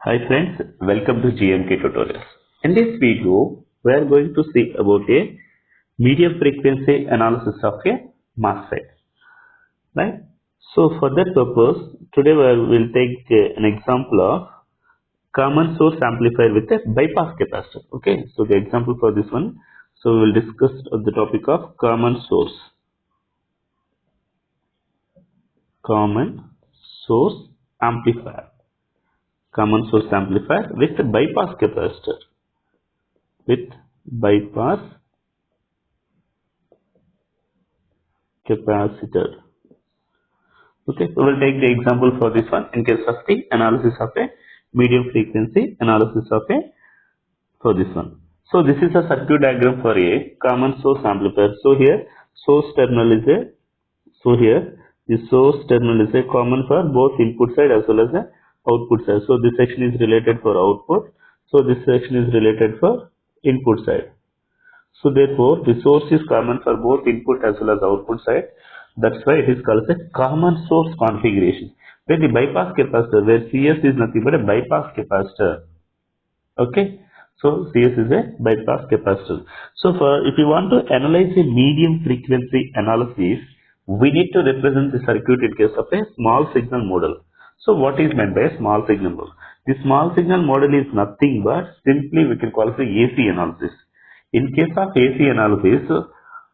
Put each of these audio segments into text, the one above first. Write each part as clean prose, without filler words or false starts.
Hi friends, welcome to GMK Tutorials. In this video, we are going to see about a medium frequency analysis of a MOSFET. Right? So for that purpose, today we will take an example of common source amplifier with a bypass capacitor. Okay, so the example for this one, so we will discuss the topic of common source amplifier. Common source amplifier with a bypass capacitor. With bypass capacitor. Okay, so we'll take the example for this one in case of the analysis of a medium frequency analysis of a for this one. So this is a circuit diagram for a common source amplifier. So here source terminal is a the source terminal is a common for both input side as well as the output side. So this section is related for output. So this section is related for input side. So therefore, the source is common for both input as well as output side. That's why it is called a common source configuration. Where the bypass capacitor, where CS is nothing but a bypass capacitor. Okay. So CS is a bypass capacitor. So for if you want to analyze a medium frequency analysis, we need to represent the circuit in case of a small signal model. So what is meant by a small signal model? The small signal model is nothing but simply we can call it the AC analysis. In case of AC analysis,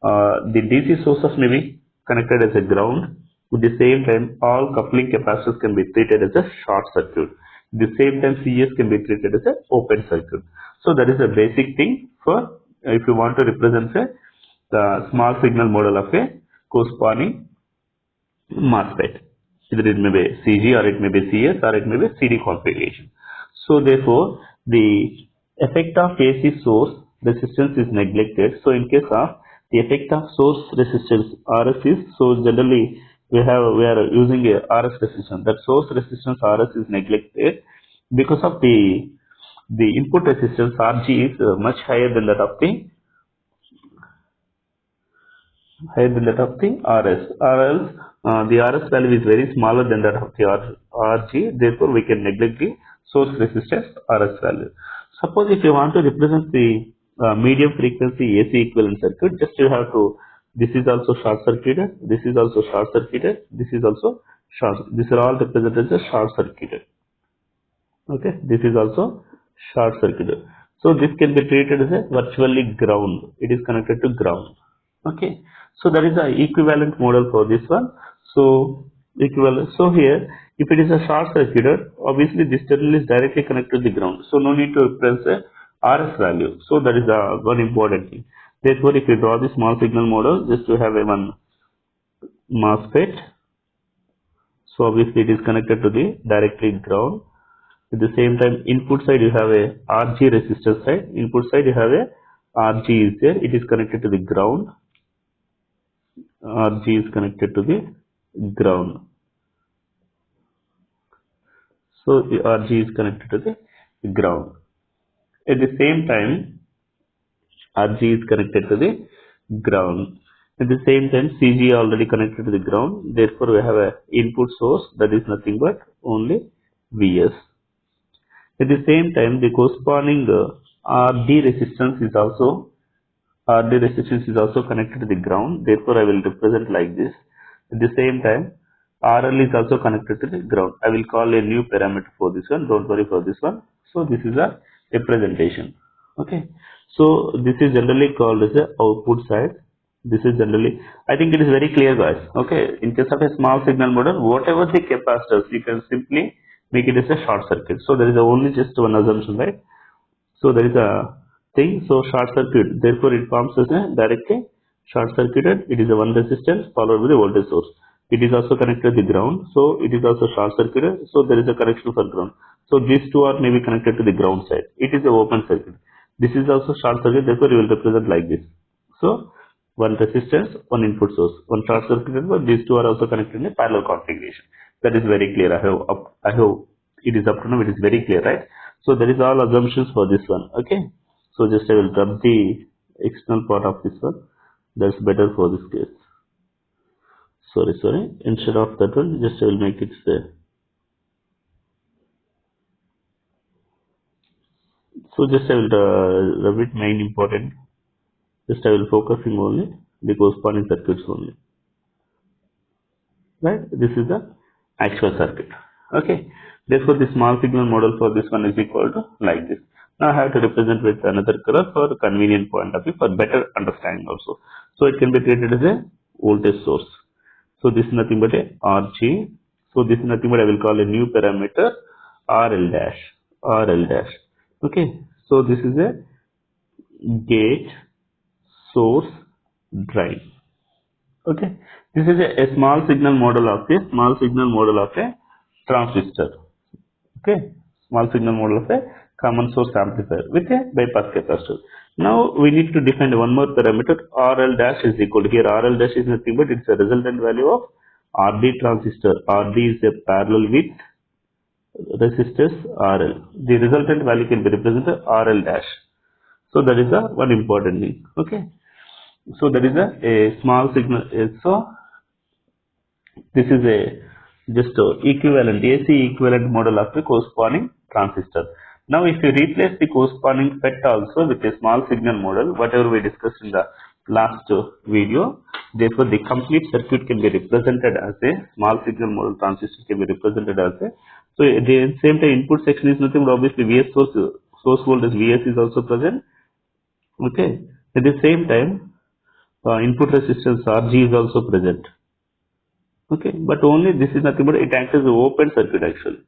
the DC sources may be connected as a ground. At the same time, all coupling capacitors can be treated as a short circuit. At the same time, CS can be treated as an open circuit. So that is a basic thing for if you want to represent the small signal model of a corresponding MOSFET. Either it may be CG or it may be CS or it may be CD configuration. So therefore, the effect of AC source resistance is neglected. So in case of the effect of source resistance RS is, so generally we are using a RS resistance. That source resistance RS is neglected because of the input resistance RG is much higher than that of the RS. Or else the RS value is very smaller than that of the RG. Therefore, we can neglect the source resistance RS value. Suppose if you want to represent the medium frequency AC equivalent circuit, just you have to, this is also short circuited, this is also short circuited, this is also short. These are all represented as short circuited. Okay, this is also short circuited. So this can be treated as a virtually ground. It is connected to ground. Okay, so that is the equivalent model for this one. So equivalent. So here, if it is a short circuited, obviously this terminal is directly connected to the ground. So no need to reference a RS value. So that is the one important thing. Therefore, if you draw the small signal model, just to have a one MOSFET. So obviously it is connected to the directly ground. At the same time, input side you have a RG resistor side. Input side you have a RG is there. It is connected to the ground. RG is connected to the ground. So the RG is connected to the ground. At the same time, RG is connected to the ground. At the same time, CG already connected to the ground. Therefore, we have a input source that is nothing but only Vs. At the same time, the corresponding RD resistance is also connected to the ground. Therefore, I will represent like this. At the same time, RL is also connected to the ground. I will call a new parameter for this one. Don't worry for this one. So this is a representation. Okay. So this is generally called as the output side. This is generally, I think it is very clear, guys. Okay. In case of a small signal model, whatever the capacitors, you can simply make it as a short circuit. So there is only just one assumption, right? So there is a thing. So short circuit, therefore it forms as a directly short circuited. It is a one resistance followed with a voltage source. It is also connected to the ground. So it is also short circuited. So there is a connection for ground. So these two are maybe connected to the ground side. It is a open circuit. This is also short circuit. Therefore you will represent like this. So one resistance, one input source, one short circuited, but these two are also connected in a parallel configuration. That is very clear. I hope it is up to now. It is very clear, right? So there is all assumptions for this one. Okay. So just I will drop the external part of this one. That's better for this case. Sorry. Instead of that one, just I will make it say. So just I will rub it main important. Just I will focusing only the corresponding circuits only. Right? This is the actual circuit. Okay. Therefore, the small signal model for this one is equal to like this. Now I have to represent with another color for convenient point of view for better understanding also. So it can be treated as a voltage source. So this is nothing but a RG. So this is nothing but I will call a new parameter RL dash. RL dash. Okay. So this is a gate, source, drain. Okay. This is a small signal model of a transistor. Okay. Small signal model of a common source amplifier with a bypass capacitor. Now we need to define one more parameter. RL dash is equal to, here RL dash is nothing but it's a resultant value of RD transistor. RD is a parallel with resistors RL. The resultant value can be represented RL dash. So that is the one important thing. Okay. So that is a small signal. So this is a just equivalent AC equivalent model of the corresponding transistor. Now if you replace the corresponding FET also with a small signal model, whatever we discussed in the last video, therefore the complete circuit can be represented as a small signal model transistor can be represented as a. So at the same time input section is nothing but obviously VS source voltage VS is also present. Okay. At the same time input resistance RG is also present. Okay, but only this is nothing but it acts as an open circuit actually.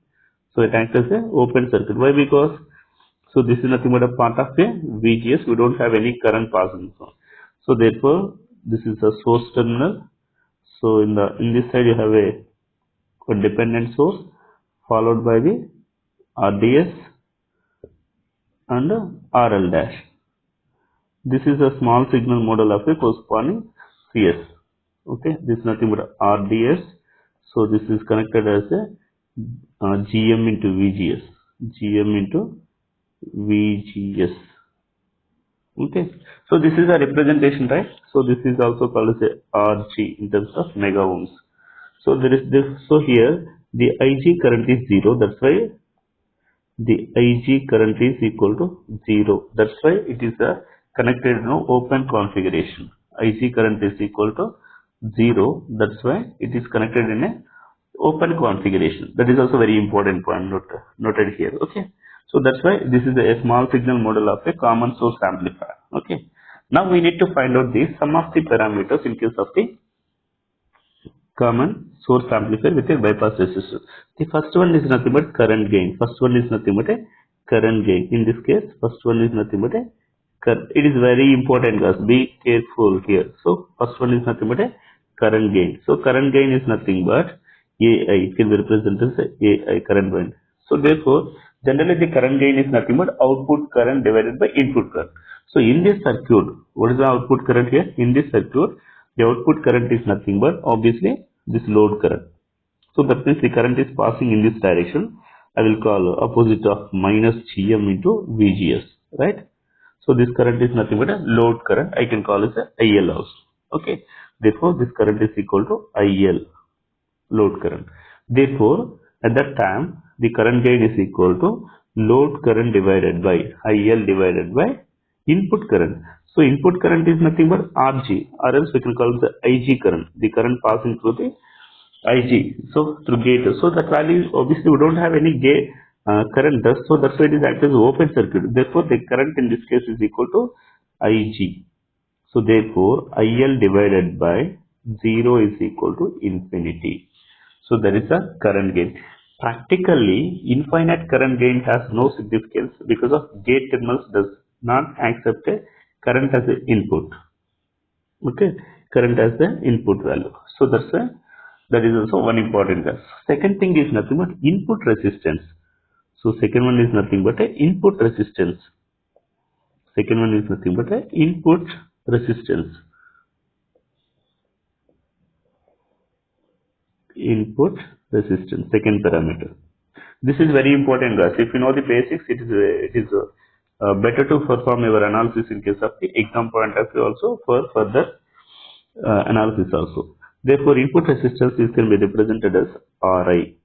So it acts as an open circuit. Why? Because so this is nothing but a part of a VGS. We don't have any current passing. So therefore, this is a source terminal. So in this side you have a dependent source followed by the RDS and RL dash. This is a small signal model of a corresponding CS. Okay, this is nothing but RDS. So this is connected as a GM into VGS. GM into VGS. Okay, so this is a representation, right? So this is also called as a RG in terms of mega ohms. So there is this. So here the IG current is 0. That's why the IG current is equal to 0. That's why it is a connected open configuration. IG current is equal to 0. That's why it is connected in a open configuration. That is also very important point noted here. Okay. So that's why this is a small signal model of a common source amplifier. Okay. Now we need to find out the sum of the parameters in case of the common source amplifier with a bypass resistor. The first one is nothing but current gain. First one is nothing but a current gain. In this case, first one is nothing but a current. It is very important, guys. Be careful here. So first one is nothing but a current gain. So current gain is nothing but AI. It can be represented as AI current gain. So therefore, generally the current gain is nothing but output current divided by input current. So in this circuit, what is the output current here? In this circuit, the output current is nothing but obviously this load current. So that means the current is passing in this direction. I will call opposite of minus GM into VGS, right? So this current is nothing but a load current. I can call it a IL also. Okay. Therefore, this current is equal to IL, load current. Therefore, at that time, the current gain is equal to load current divided by IL divided by input current. So input current is nothing but RG, or else we can call it the IG current, the current passing through the IG, so through gate. So that value, obviously we don't have any gate current thus, so that's why it is acted as open circuit. Therefore the current in this case is equal to IG. So therefore IL divided by 0 is equal to infinity. So there is a current gain. Practically, infinite current gain has no significance because of gate terminals does not accept a current as an input. Okay, current as the input value. So that is also one important thing. Second thing is nothing but input resistance. So second one is nothing but a input resistance. Second one is nothing but a input resistance. Input resistance, second parameter. This is very important, guys. If you know the basics, it is better to perform your analysis in case of the exam point of view also for further analysis also. Therefore, input resistance can be represented as Ri.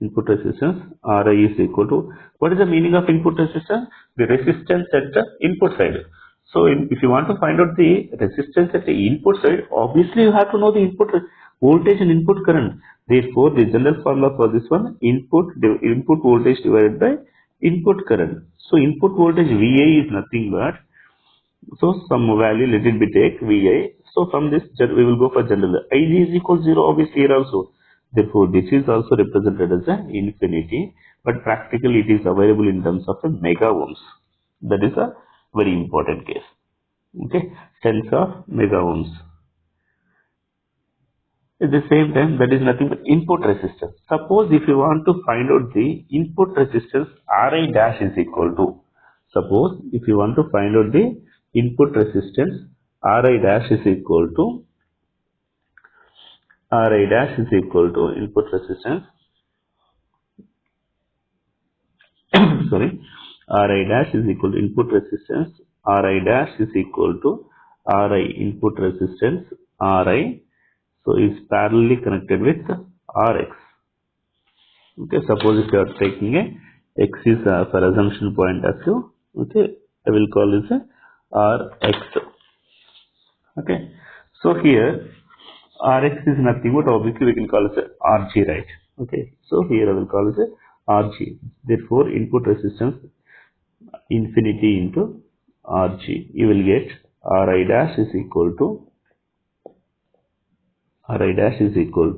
input resistance Ri is equal to, what is the meaning of input resistance? The resistance at the input side. So if you want to find out the resistance at the input side, obviously you have to know the input voltage and input current. Therefore, the general formula for this one, input voltage divided by input current. So input voltage VA is nothing but, so some value, let it be take VI. So from this we will go for general. IG is equal to 0 obviously here also. Therefore this is also represented as an infinity, but practically it is available in terms of a mega ohms. That is a very important case. Okay, tens of mega ohms. At the same time, that is nothing but input resistance. Suppose if you want to find out the input resistance Ri dash is equal to, suppose if you want to find out the input resistance Ri dash is equal to, Ri dash is equal to input resistance, sorry, Ri dash is equal to input resistance, Ri dash is equal to Ri input resistance, Ri, so is parallelly connected with Rx. Okay, suppose if you are taking a X is for assumption point of view, okay, I will call this a Rx. Okay, so here Rx is nothing but obviously we can call it a Rg, right? Okay, so here I will call it a Rg. Therefore, input resistance infinity into Rg. You will get Ri dash is equal to Rg. Ri dash is equal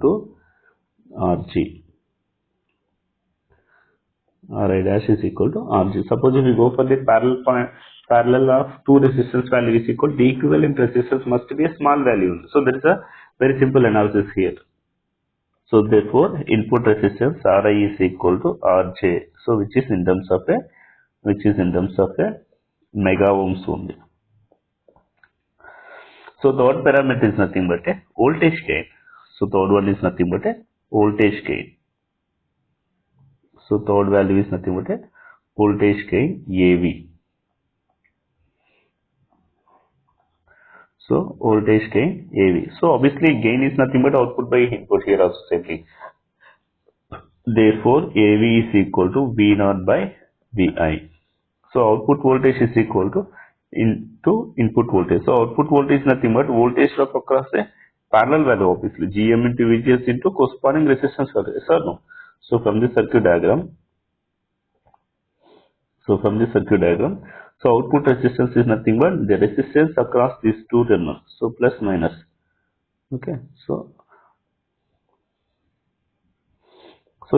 to Rg. Suppose if we go for the parallel of two resistance value is equal, the equivalent resistance must be a small value. So there is a very simple analysis here. So therefore input resistance Ri is equal to Rj. So which is in terms of a mega ohms only. So third parameter is nothing but a voltage gain. So third one is nothing but a voltage gain. So third value is nothing but a voltage gain AV. So voltage gain AV. So obviously gain is nothing but output by input here also same thing. Therefore AV is equal to V0 by Vi. So output voltage is equal to into input voltage. So output voltage is nothing but voltage drop across a parallel value, obviously Gm into Vgs into corresponding resistance value. Yes or no? So from this circuit diagram, so output resistance is nothing but the resistance across these two terminals. So plus minus. Okay. So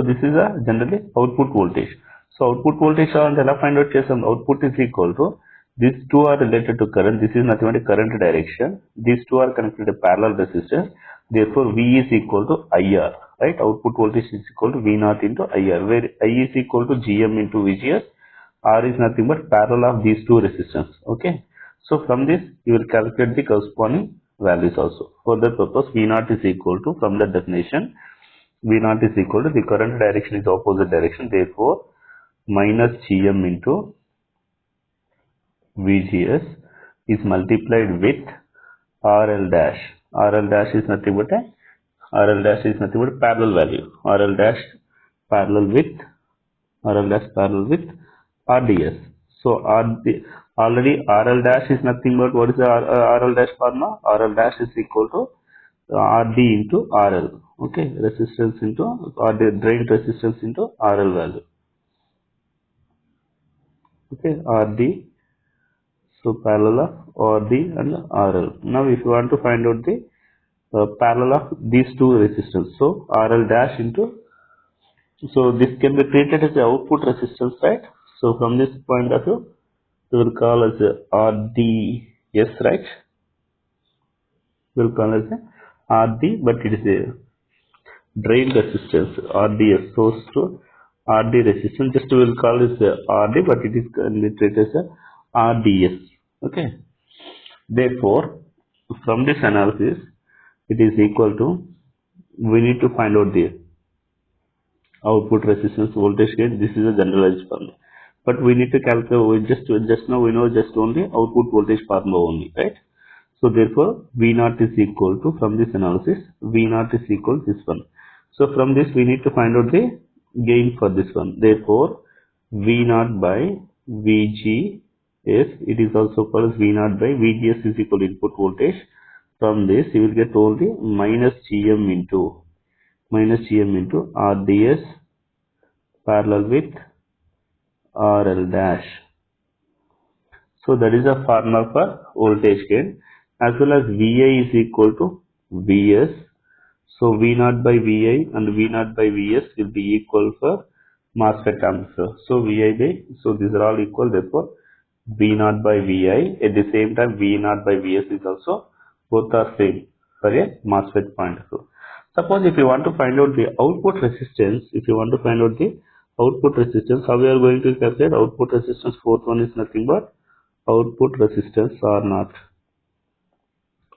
this is a generally output voltage. So output voltage on the left hand side, output is equal to, these two are related to current. This is nothing but a current direction. These two are connected to parallel resistance. Therefore V is equal to IR. Right? Output voltage is equal to V0 into IR, where I is equal to Gm into Vgs. R is nothing but parallel of these two resistance. Okay. So from this you will calculate the corresponding values also. For that purpose V0 is equal to, from the definition, V0 is equal to the current direction is opposite direction. Therefore minus Gm into Vgs is multiplied with RL dash. RL dash is nothing but parallel value. RL dash parallel with RDS. So already RL dash is nothing but, what is the RL dash formula? RL dash is equal to RD into RL. Okay, resistance into, or the drain resistance into RL value. Okay, RD. So parallel of RD and RL. Now if you want to find out the parallel of these two resistance, so RL dash into, so this can be treated as the output resistance, right? So from this point of view, we will call as RDS, right? We will call as RD, but it is a drain resistance, RDS, source to RD resistance. Just we will call this RD, but it is can be treated as a RDS. Okay. Therefore, from this analysis, it is equal to, we need to find out the output resistance, voltage gain. This is a generalized formula, but we need to calculate, just now we know just only output voltage formula only, right? So therefore V0 is equal to, from this analysis, V0 is equal to this one. So from this we need to find out the gain for this one. Therefore, V0 by VGS, it is also called as V0 by VGS is equal to input voltage. From this, you will get only minus GM into RDS parallel with RL dash. So that is a formula for voltage gain, as well as VI is equal to VS. So V0 by VI and V0 by VS will be equal for MOSFET amplifier. So VI by, so these are all equal, therefore V0 by VI. At the same time V0 by VS is also, both are same for a MOSFET point of view. Suppose if you want to find out the output resistance, how we are going to calculate output resistance? Fourth one is nothing but output resistance R0.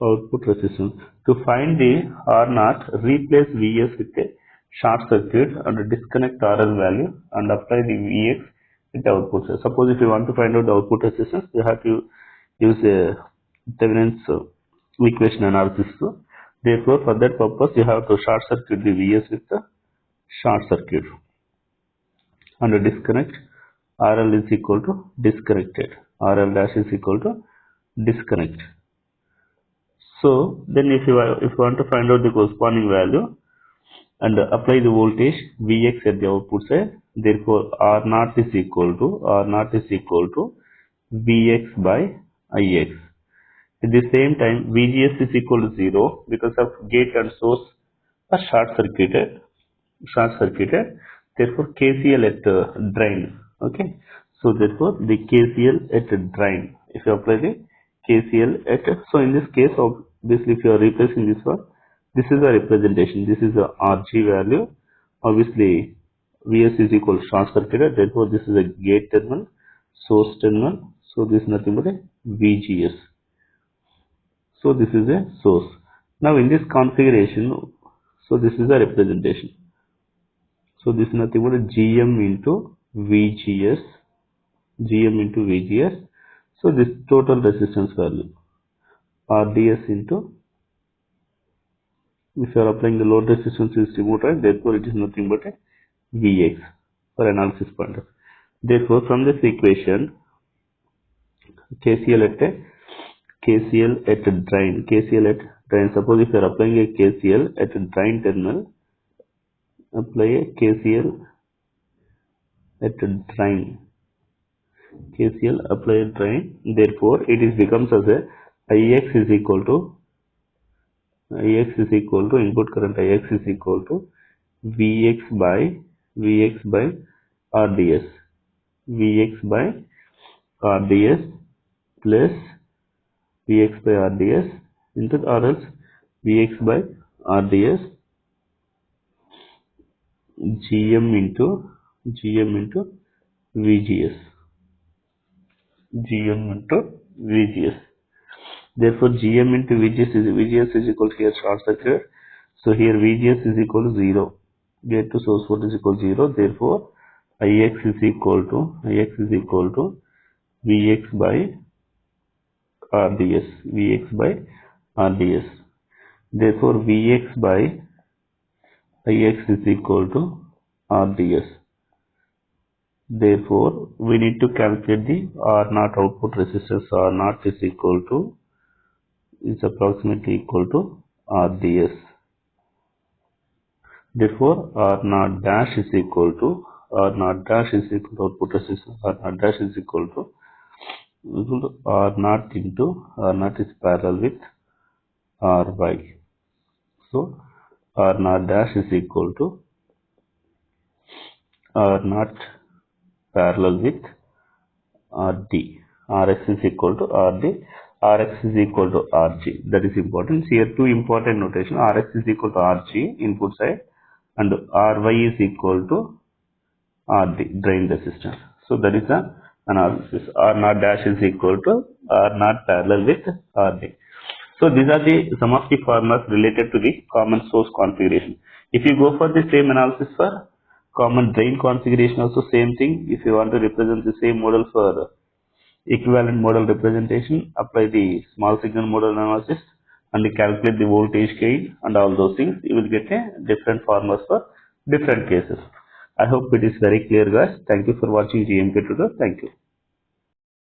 Output resistance. To find the R0, replace Vs with a short circuit and disconnect RL value and apply the Vx with the output. Suppose if you want to find out the output resistance, you have to use a Thevenin's equation analysis. Therefore, for that purpose, you have to short circuit the Vs with the short circuit and disconnect RL is equal to disconnected. RL dash is equal to disconnect. So then if you want to find out the corresponding value and apply the voltage Vx at the output side, therefore R0 is equal to Vx by Ix. At the same time Vgs is equal to 0 because of gate and source are short circuited. Therefore KCL at drain. Okay, so therefore the KCL at drain, if you apply the KCL at, so in this case obviously if you are replacing this one, this is a representation, this is a RG value, obviously Vs is equal to short circuited, therefore this is a gate terminal, source terminal, so this is nothing but a VGS, so this is a source. Now in this configuration, so this is a representation, so this is nothing but a GM into VGS, so this total resistance value RDS into, if you are applying the load resistance is removed, right, therefore it is nothing but a Vx for analysis point of. Therefore from this equation KCL at drain, suppose if you are applying a KCL at a drain terminal, apply a KCL at a drain, apply a drain, therefore it is becomes as a Ix is equal to input current Ix is equal to Vx by RDS, plus Vx by RDS into, or else Vx by RDS GM into VGS, therefore GM into VGS is equal to here short circuit, so here VGS is equal to 0, gate to source voltage is equal to 0, therefore Ix is equal to Vx by RDS, therefore Vx by Ix is equal to RDS. Therefore, we need to calculate the R0 output resistance. R0 is approximately equal to RDS. Therefore, R0 dash is equal to output resistance. R0 dash is equal to R0 into, R0 is parallel with Ry. So, R0 dash is equal to R0 parallel with RD. Rx is equal to RD. Rx is equal to Rg. That is important. Here two important notation. Rx is equal to Rg input side and Ry is equal to RD drain resistance. So that is the analysis. R0 dash is equal to R0 parallel with RD. So these are some of the formulas related to the common source configuration. If you go for the same analysis for common drain configuration, also same thing. If you want to represent the same model for equivalent model representation, apply the small signal model analysis and calculate the voltage gain and all those things. You will get a different formulas for different cases. I hope it is very clear, guys. Thank you for watching GMK tutorial. Thank you.